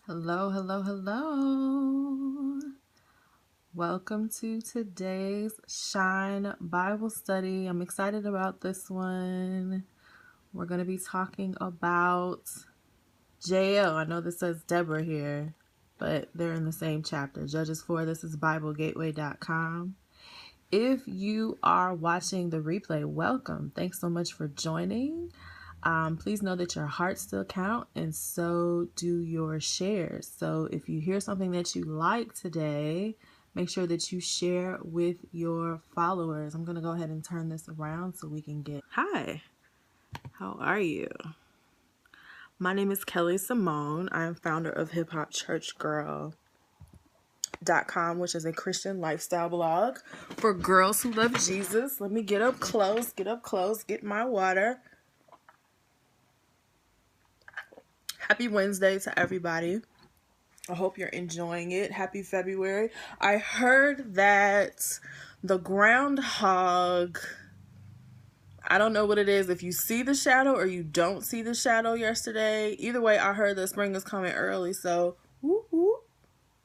Hello, hello, hello. Welcome to today's Shine Bible study. I'm excited about this one. We're going to be talking about Jael. I know this says Deborah here, but they're in the same chapter. Judges 4. This is BibleGateway.com. If you are watching the replay, welcome. Thanks so much for joining. Please know that your hearts still count, and so do your shares. So if you hear something that you like today, make sure that you share with your followers. I'm going to go ahead and turn this around so we can get... Hi, how are you? My name is Kelly Simone. I am founder of hiphopchurchgirl.com, which is a Christian lifestyle blog for girls who love Jesus. Let me get up close, get my water. Happy Wednesday to everybody. I hope you're enjoying it. Happy February. I heard that the groundhog, I don't know what it is, if you see the shadow or you don't see the shadow yesterday. Either way, I heard that spring is coming early. So, whoop, whoop,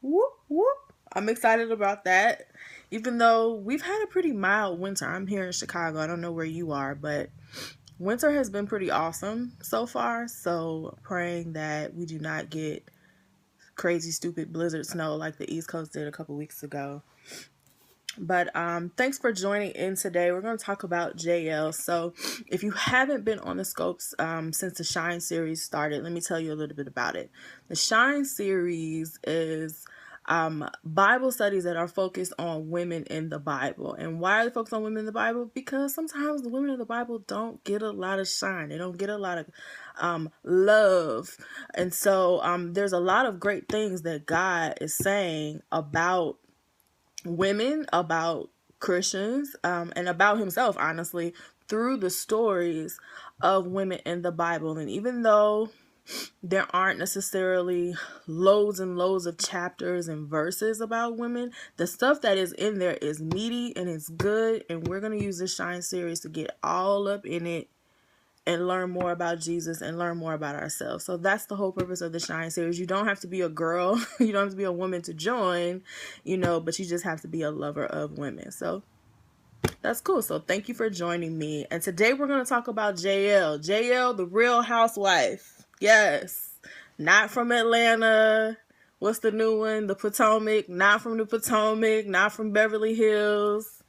whoop, whoop. I'm excited about that. Even though we've had a pretty mild winter. I'm here in Chicago. I don't know where you are, but winter has been pretty awesome so far. So, praying that we do not get crazy stupid blizzard snow like the East Coast did a couple weeks ago. But thanks for joining in today. We're going to talk about Jael. So if you haven't been on the Scopes since the Shine series started, let me tell you a little bit about it. The Shine series is Bible studies that are focused on women in the Bible. And why are they focused on women in the Bible? Because sometimes the women in the Bible don't get a lot of shine. They don't get a lot of love. And so there's a lot of great things that God is saying about women, about Christians, and about himself, honestly, through the stories of women in the Bible. And even though there aren't necessarily loads and loads of chapters and verses about women, the stuff that is in there is meaty and it's good, and we're going to use this Shine series to get all up in it and learn more about Jesus and learn more about ourselves. So that's the whole purpose of the Shine series. You don't have to be a girl, you don't have to be a woman to join, but you just have to be a lover of women. So that's cool. So thank you for joining me. And today we're going to talk about Jael. Jael, the Real Housewife. Yes. Not from Atlanta. What's the new one? The Potomac. Not from the Potomac. Not from Beverly Hills.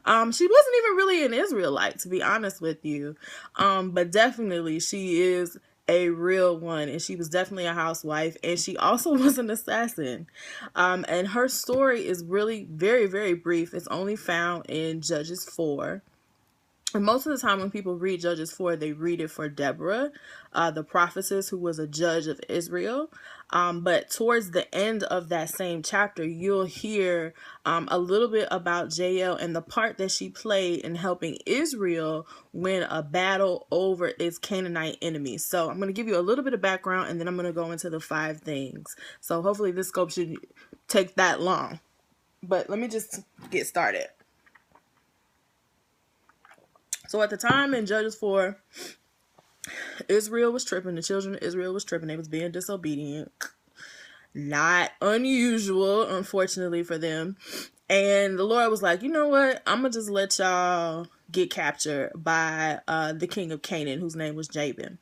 She wasn't even really an Israelite, to be honest with you. But definitely she is a real one, and she was definitely a housewife, and she also was an assassin. And her story is really very, very brief. It's only found in Judges 4. And most of the time when people read Judges 4, they read it for Deborah, the prophetess who was a judge of Israel. But towards the end of that same chapter, you'll hear a little bit about Jael and the part that she played in helping Israel win a battle over its Canaanite enemies. So I'm going to give you a little bit of background, and then I'm going to go into the 5 things. So hopefully this scope shouldn't take that long. But let me just get started. So at the time in Judges 4, Israel was tripping. The children of Israel was tripping. They was being disobedient. Not unusual, unfortunately for them. And the Lord was like, you know what? I'm going to just let y'all get captured by the king of Canaan, whose name was Jabin.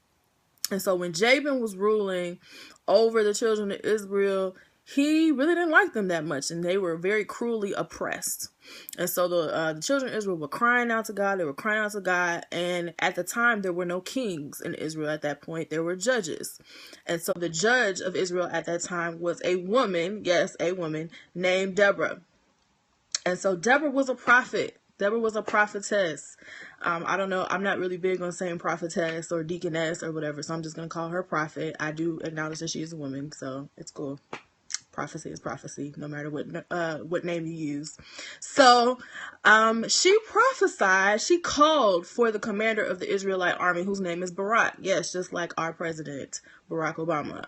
And so when Jabin was ruling over the children of Israel, he really didn't like them that much, and they were very cruelly oppressed. And so the children of Israel were crying out to God. They were crying out to God. And at the time, there were no kings in Israel at that point. There were judges. And so the judge of Israel at that time was a woman, yes, a woman, named Deborah. And so Deborah was a prophet. Deborah was a prophetess. I don't know. I'm not really big on saying prophetess or deaconess or whatever, so I'm just going to call her prophet. I do acknowledge that she is a woman, so it's cool. Prophecy is prophecy, no matter what name you use. So she prophesied, she called for the commander of the Israelite army, whose name is Barak. Yes, just like our president, Barack Obama.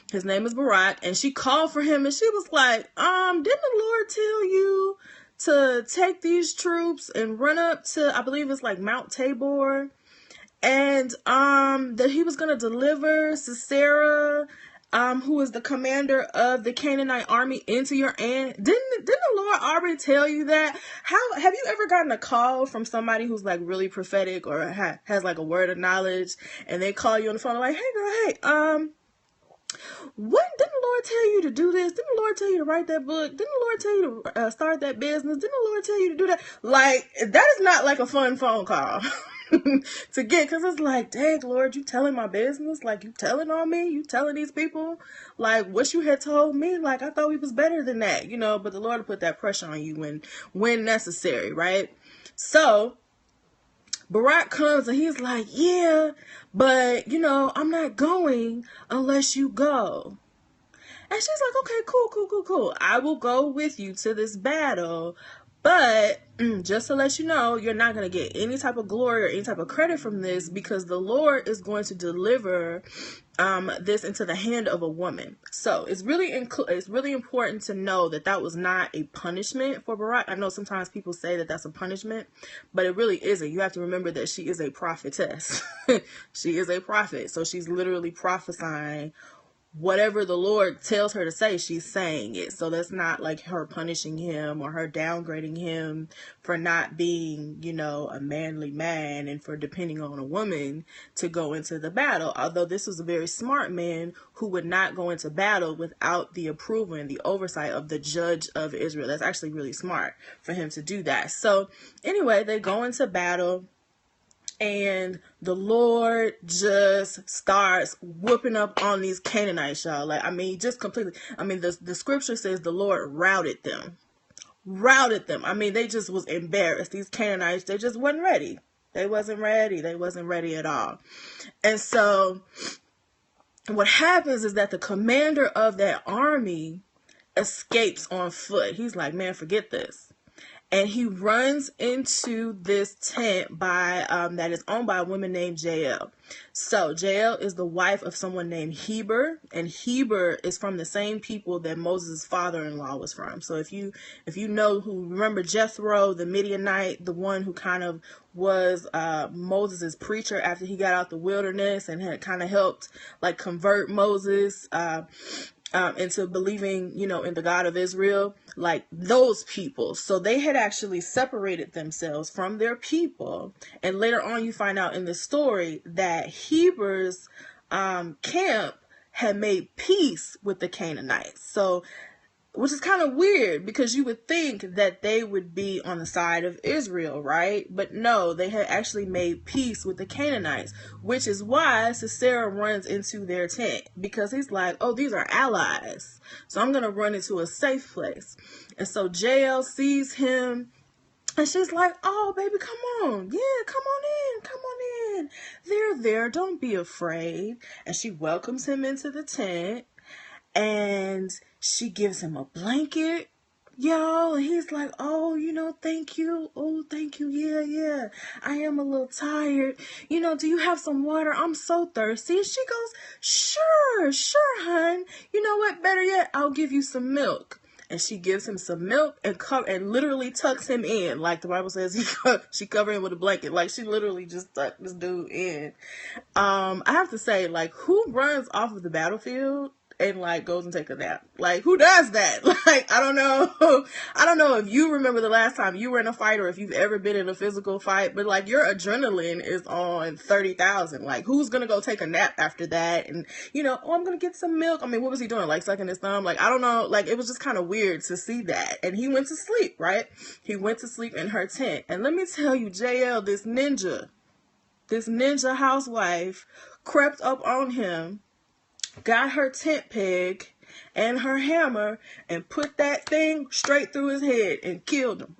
His name is Barak, and she called for him, and she was like, didn't the Lord tell you to take these troops and run up to, I believe it's like Mount Tabor, and that he was gonna deliver Sisera, who is the commander of the Canaanite army, into your hand. Didn't the Lord already tell you that? How have you ever gotten a call from somebody who's like really prophetic or has like a word of knowledge, and they call you on the phone like, hey girl, hey, what didn't the Lord tell you to do this? Didn't the Lord tell you to write that book? Didn't the Lord tell you to start that business? Didn't the Lord tell you to do that? Like, that is not like a fun phone call to get, because it's like, dang, Lord, you telling my business? Like, you telling on me? You telling these people? Like, what you had told me? Like, I thought we was better than that, you know? But the Lord will put that pressure on you when necessary, right? So Barak comes and he's like, yeah, but, you know, I'm not going unless you go. And she's like, okay, cool. I will go with you to this battle. But just to let you know, you're not going to get any type of glory or any type of credit from this, because the Lord is going to deliver this into the hand of a woman. So it's really important to know that that was not a punishment for Barak. I know sometimes people say that that's a punishment, but it really isn't. You have to remember that she is a prophetess. She is a prophet. So she's literally prophesying whatever the Lord tells her to say, she's saying it. So that's not like her punishing him or her downgrading him for not being, you know, a manly man and for depending on a woman to go into the battle. Although this was a very smart man who would not go into battle without the approval and the oversight of the judge of Israel. That's actually really smart for him to do that. So anyway, they go into battle. And the Lord just starts whooping up on these Canaanites, y'all. Like, I mean, just completely. I mean, the scripture says the Lord routed them. I mean, they just was embarrassed. These Canaanites, they just wasn't ready. They wasn't ready at all. And so what happens is that the commander of that army escapes on foot. He's like, man, forget this. And he runs into this tent that is owned by a woman named Jael. So Jael is the wife of someone named Heber, and Heber is from the same people that Moses' father-in-law was from. So if you remember Jethro, the Midianite, the one who kind of was Moses' preacher after he got out the wilderness and had kind of helped like convert Moses into believing, you know, in the God of Israel, like those people. So they had actually separated themselves from their people. And later on, you find out in the story that Heber's camp had made peace with the Canaanites. So, which is kind of weird, because you would think that they would be on the side of Israel, right? But no, they had actually made peace with the Canaanites, which is why Sisera runs into their tent, because he's like, oh, these are allies. So I'm going to run into a safe place. And so Jael sees him, and she's like, oh, baby, come on. Yeah, come on in. They're there. Don't be afraid. And she welcomes him into the tent. And she gives him a blanket, y'all. And he's like, oh, you know, thank you. Oh, thank you. Yeah. I am a little tired. You know, do you have some water? I'm so thirsty. And she goes, sure, hun. You know what? Better yet, I'll give you some milk. And she gives him some milk and literally tucks him in. Like the Bible says, she covered him with a blanket. Like, she literally just tucked this dude in. I have to say, like, who runs off of the battlefield and like goes and take a nap? Like, who does that? Like, I don't know if you remember the last time you were in a fight, or if you've ever been in a physical fight, but like your adrenaline is on 30,000. Like, who's gonna go take a nap after that? And you know, oh, I'm gonna get some milk. I mean, what was he doing? Like sucking his thumb? Like, I don't know. Like, it was just kind of weird to see that. And he went to sleep, right? He went to sleep in her tent. And let me tell you, Jael, this ninja housewife, crept up on him, got her tent peg and her hammer, and put that thing straight through his head and killed him.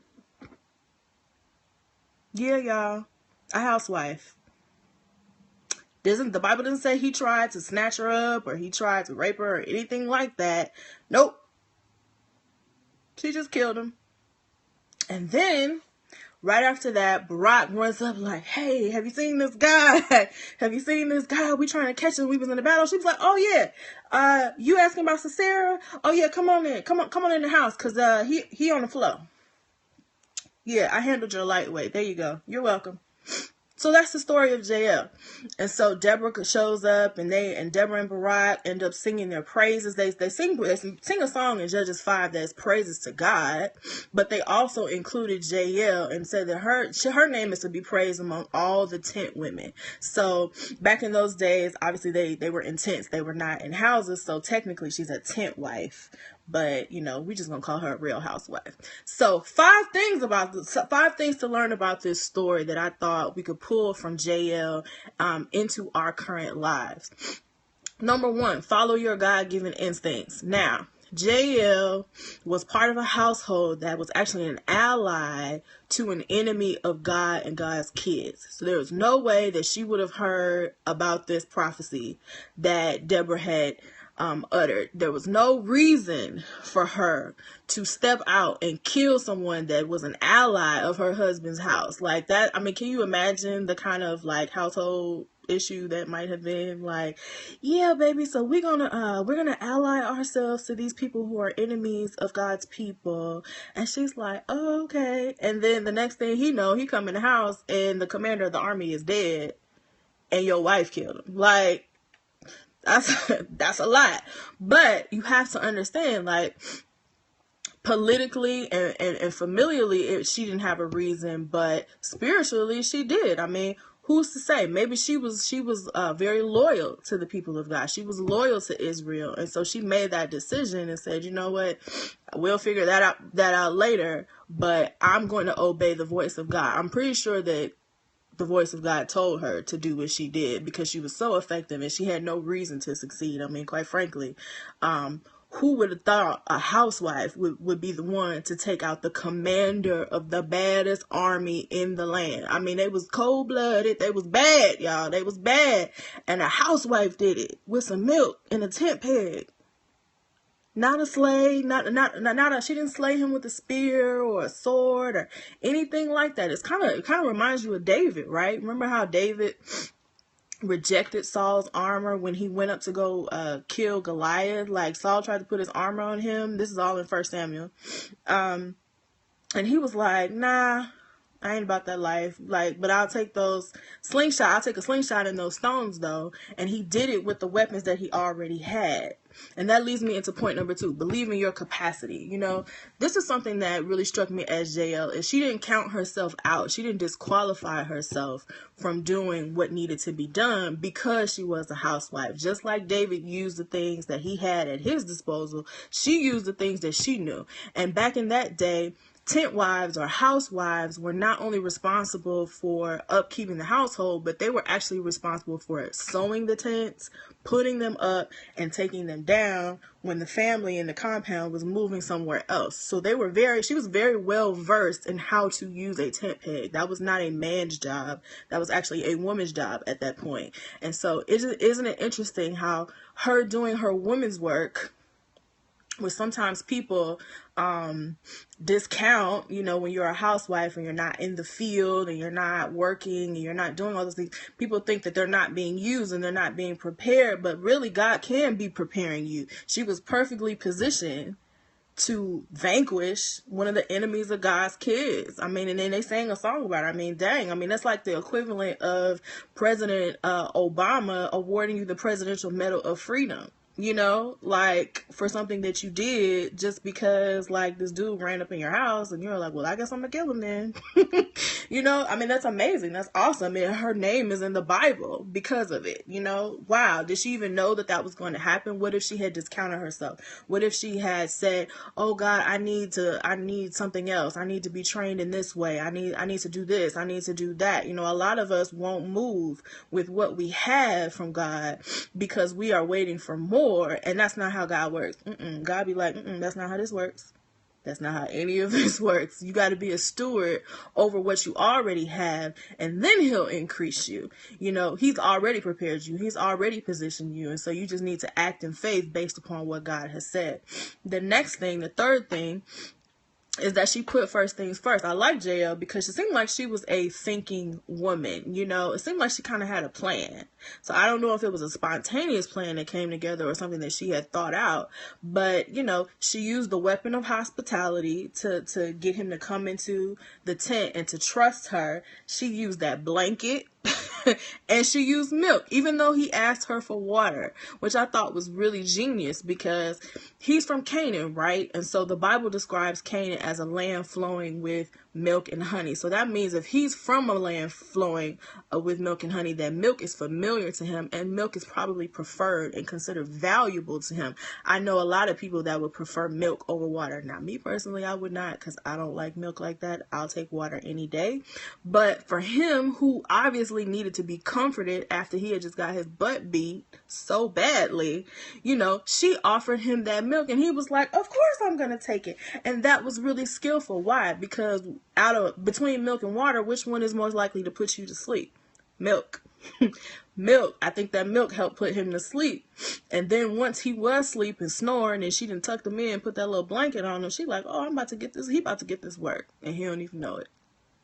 Yeah, y'all. A housewife. The Bible doesn't say he tried to snatch her up or he tried to rape her or anything like that. Nope. She just killed him. And then right after that, Barak runs up like, hey, have you seen this guy? We trying to catch him. We was in the battle. She was like, oh yeah. You asking about Sisera? Oh yeah, come on in. Come on in the house. Cause, he on the floor. Yeah, I handled your lightweight. There you go. You're welcome. So that's the story of Jael. And so Deborah shows up, and Deborah and Barak end up singing their praises. They sing a song in Judges 5 that's praises to God, but they also included Jael and said that her name is to be praised among all the tent women. So back in those days, obviously they were in tents. They were not in houses, so technically she's a tent wife. But, we just gonna call her a real housewife. So 5 things to learn about this story that I thought we could pull from Jael into our current lives. Number 1, follow your God-given instincts. Now, Jael was part of a household that was actually an ally to an enemy of God and God's kids. So there was no way that she would have heard about this prophecy that Deborah had uttered. There was no reason for her to step out and kill someone that was an ally of her husband's house. Like that, I mean, can you imagine the kind of like household issue that might have been like, yeah, baby, so we're gonna ally ourselves to these people who are enemies of God's people. And she's like, oh, okay. And then the next thing he come in the house and the commander of the army is dead and your wife killed him. Like, that's a lot. But you have to understand, like, politically and familially, she didn't have a reason, but spiritually she did. I mean, who's to say? Maybe she was very loyal to the people of God. She was loyal to Israel, and so she made that decision and said, you know what, we'll figure that out later, but I'm going to obey the voice of God. I'm pretty sure that the voice of God told her to do what she did because she was so effective and she had no reason to succeed. I mean, quite frankly, who would have thought a housewife would be the one to take out the commander of the baddest army in the land? I mean, they was cold-blooded. They was bad, y'all. They was bad. And a housewife did it with some milk in a tent peg. Not a slave, she didn't slay him with a spear or a sword or anything like that. It kind of reminds you of David, right? Remember how David rejected Saul's armor when he went up to go kill Goliath? Like, Saul tried to put his armor on him. This is all in 1 Samuel. And he was like, nah, I ain't about that life. Like, but I'll take those slingshot. I'll take a slingshot in those stones, though. And he did it with the weapons that he already had. And that leads me into point number 2. Believe in your capacity. This is something that really struck me as Jael, is she didn't count herself out. She didn't disqualify herself from doing what needed to be done because she was a housewife. Just like David used the things that he had at his disposal, she used the things that she knew. And back in that day, tent wives or housewives were not only responsible for upkeeping the household, but they were actually responsible for sewing the tents, putting them up, and taking them down when the family in the compound was moving somewhere else. So she was very well versed in how to use a tent peg. That was not a man's job. That was actually a woman's job at that point. And so isn't it interesting how her doing her woman's work, where sometimes people discount, when you're a housewife and you're not in the field and you're not working and you're not doing all those things, people think that they're not being used and they're not being prepared, but really God can be preparing you. She was perfectly positioned to vanquish one of the enemies of God's kids. I mean, and then they sang a song about it. I mean, dang. I mean, that's like the equivalent of President Obama awarding you the Presidential Medal of Freedom. Like, for something that you did just because, like, this dude ran up in your house and you're like, well, I guess I'm gonna kill him then. I mean, that's amazing. That's awesome. And her name is in the Bible because of it. Wow. Did she even know that was going to happen? What if she had discounted herself? What if she had said, oh God, I need something else. I need to be trained in this way. I need to do this. I need to do that. A lot of us won't move with what we have from God because we are waiting for more. And that's not how God works. God be like, that's not how this works. That's not how any of this works. You got to be a steward over what you already have, and then he'll increase you. He's already prepared you. He's already positioned you. And so you just need to act in faith based upon what God has said. The third thing is that she put first things first. I like Jael because it seemed like she was a thinking woman. You know, it seemed like she kind of had a plan. So I don't know if it was a spontaneous plan that came together or something that she had thought out. But, you know, she used the weapon of hospitality to get him to come into the tent and to trust her. She used that blanket. And she used milk, even though he asked her for water, which I thought was really genius because he's from Canaan, right? And so the Bible describes Canaan as a land flowing with milk and honey. So that means if he's from a land flowing with milk and honey, that milk is familiar to him, and milk is probably preferred and considered valuable to him. I know a lot of people that would prefer milk over water. Now, me personally, I would not, because I don't like milk like that. I'll take water any day. But for him, who obviously needed to be comforted after he had just got his butt beat so badly, you know, she offered him that milk, and he was like, of course I'm gonna take it. And that was really skillful. Why? Because between milk and water, which one is most likely to put you to sleep? Milk. Milk. I think that milk helped put him to sleep. And then once he was sleeping, snoring, and she done tucked him in, put that little blanket on him, she like, oh, I'm about to get this. He about to get this work, and he don't even know it.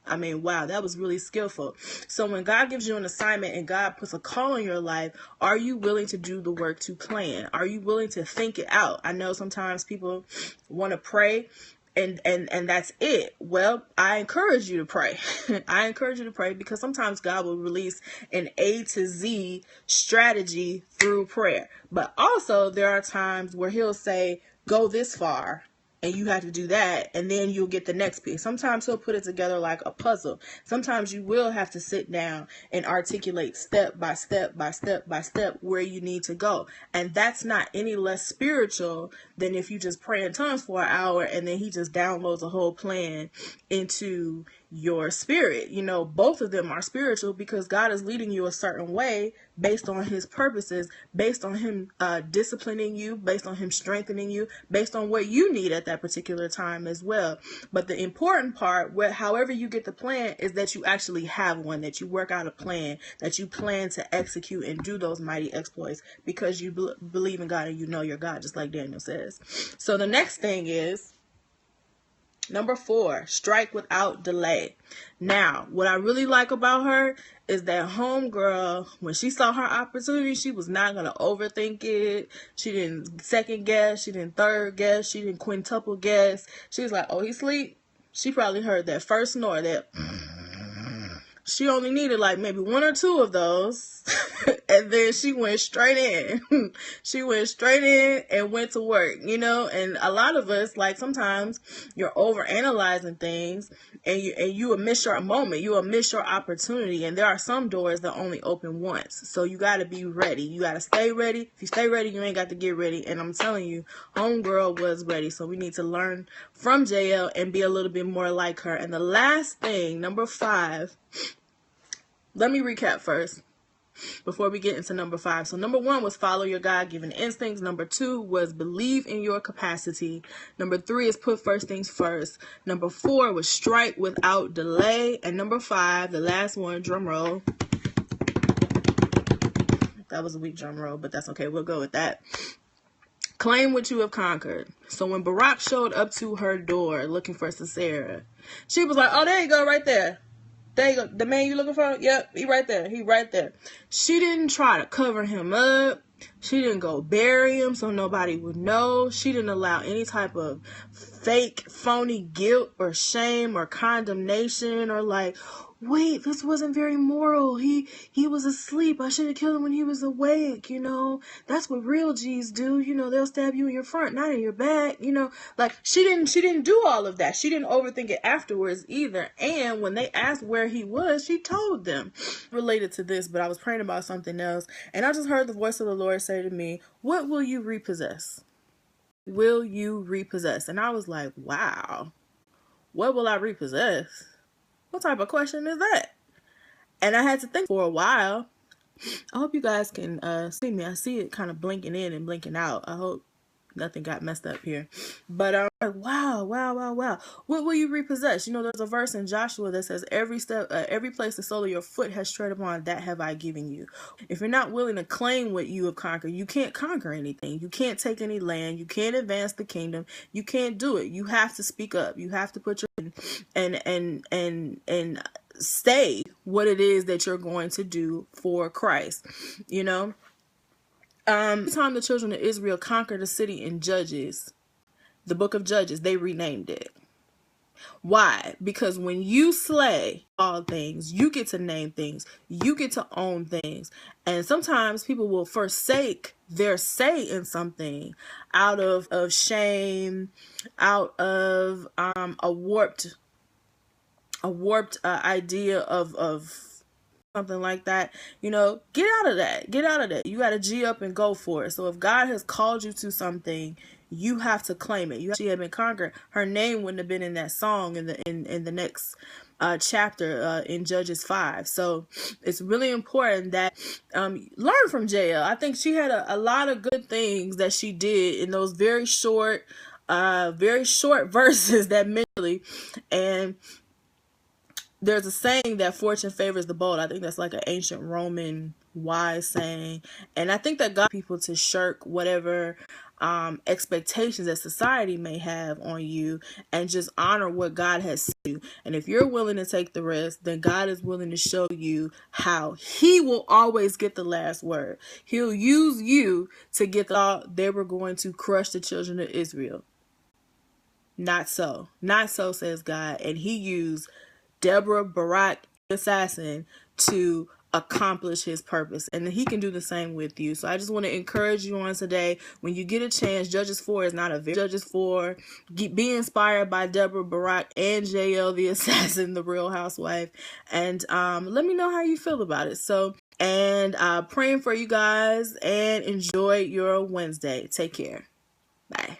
I mean, wow, that was really skillful. So when God gives you an assignment and God puts a call in your life, are you willing to do the work to plan? Are you willing to think it out? I know sometimes people want to pray and that's it. Well, I encourage you to pray. I encourage you to pray because sometimes God will release an A to Z strategy through prayer. But also there are times where he'll say, go this far, and you have to do that, and then you'll get the next piece. Sometimes he'll put it together like a puzzle. Sometimes you will have to sit down and articulate step by step by step by step where you need to go. And that's not any less spiritual than if you just pray in tongues for an hour and then he just downloads a whole plan into your spirit. You know, both of them are spiritual because God is leading you a certain way based on his purposes, based on him disciplining you, based on him strengthening you, based on what you need at that particular time as well. But the important part, however you get the plan, is that you actually have one, that you work out a plan, that you plan to execute and do those mighty exploits because you believe in God and you know your God, just like Daniel says. So the next thing is, number 4, strike without delay. Now, what I really like about her is that homegirl, when she saw her opportunity, she was not going to overthink it. She didn't second guess. She didn't third guess. She didn't quintuple guess. She was like, oh, he sleep? She probably heard that first snore, that she only needed like maybe 1 or 2 of those. And then she went straight in. She went straight in and went to work, you know. And a lot of us, like, sometimes you're over analyzing things and you will miss your moment. You will miss your opportunity. And there are some doors that only open once. So you got to be ready. You got to stay ready. If you stay ready, you ain't got to get ready. And I'm telling you, homegirl was ready. So we need to learn from Jael and be a little bit more like her. And the last thing, number 5, let me recap first before we get into number 5. So number 1 was follow your God-given instincts. Number 2 was believe in your capacity. Number 3 is put first things first. Number 4 was strike without delay. And number 5, the last one, drum roll. That was a weak drum roll, but that's okay. We'll go with that. Claim what you have conquered. So when Barack showed up to her door looking for Sisera, she was like, oh, there you go, right there. There you go. The man you looking for? Yep, he right there. He right there. She didn't try to cover him up. She didn't go bury him so nobody would know. She didn't allow any type of fake, phony guilt or shame or condemnation or like, wait, this wasn't very moral. He was asleep. I should have killed him when he was awake, you know. That's what real G's do. You know, they'll stab you in your front, not in your back, you know. Like, she didn't do all of that. She didn't overthink it afterwards either. And when they asked where he was, she told them. Related to this, but I was praying about something else, and I just heard the voice of the Lord say to me, what will you repossess? Will you repossess? And I was like, wow, what will I repossess? What type of question is that? And I had to think for a while. I hope you guys can see me. I see it kind of blinking in and blinking out. I hope nothing got messed up here. But wow. What will you repossess? You know, there's a verse in Joshua that says, every place the sole of your foot has tread upon, that have I given you. If you're not willing to claim what you have conquered, you can't conquer anything. You can't take any land. You can't advance the kingdom. You can't do it. You have to speak up. You have to put your and say what it is that you're going to do for Christ. You know, the time the children of Israel conquered a city in Judges, the book of Judges, they renamed it. Why? Because when you slay all things, you get to name things, you get to own things. And sometimes people will forsake their say in something out of shame, out of a warped idea of something like that. You know, get out of that. You got to G up and go for it. So if God has called you to something, you have to claim it. She had been conquered. Her name wouldn't have been in that song in the next chapter in Judges 5. So it's really important that learn from Jael. I think she had a lot of good things that she did in those very short verses that mentally. And there's a saying that fortune favors the bold. I think that's like an ancient Roman wise saying. And I think that God people to shirk whatever expectations that society may have on you and just honor what God has said to you. And if you're willing to take the risk, then God is willing to show you how He will always get the last word. He'll use you to get the thought they were going to crush the children of Israel. Not so, says God. And He used Deborah, Barak, Assassin to accomplish His purpose, and He can do the same with you. So I just want to encourage you on today, when you get a chance, Judges 4 is not a very Judges 4. Be inspired by Deborah, Barak, and Jael, the assassin, the real housewife, and let me know how you feel about it. So, and praying for you guys, and enjoy your Wednesday. Take care. Bye.